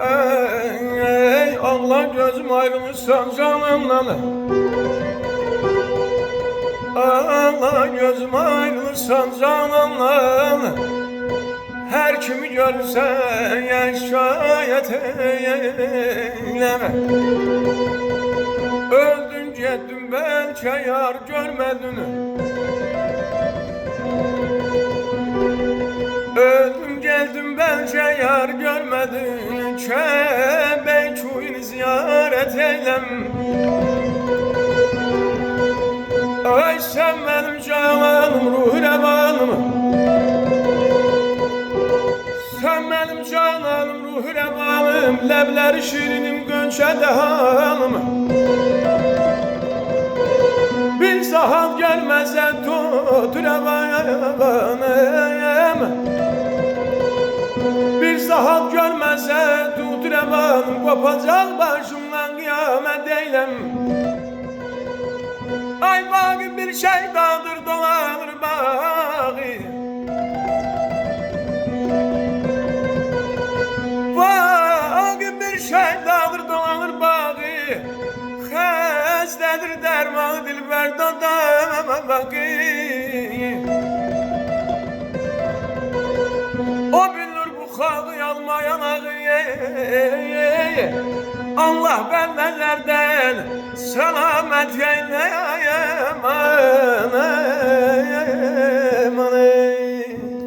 Ey Allah gözüm ayrılırsan canımdan. Allah gözüm ayrılırsan canımdan. Her kimi görsen şikayet eyleme. Öldün gittin belki yar görmedin. Öldüm geldim belki yar görmedin. Beykoyunu ziyaret eylem. Ay sen benim canım ruh revanım. Sen benim canım ruh revanım. Lebleri şirinim gönçe dehanım. Bir saat gelmezse tut revanım. Bir saat görmezse tut revanım. Kopacak başımdan kıyamet eylem. Ay bağı bir şeydadır dolanır bağı. Bağı bir şeydadır dolanır bağı. Xəstədir dərmanı dilbər dodama bağı. O bilir bu xalı almayan ağı. Allah benlerden selamet eyle. Aman aman.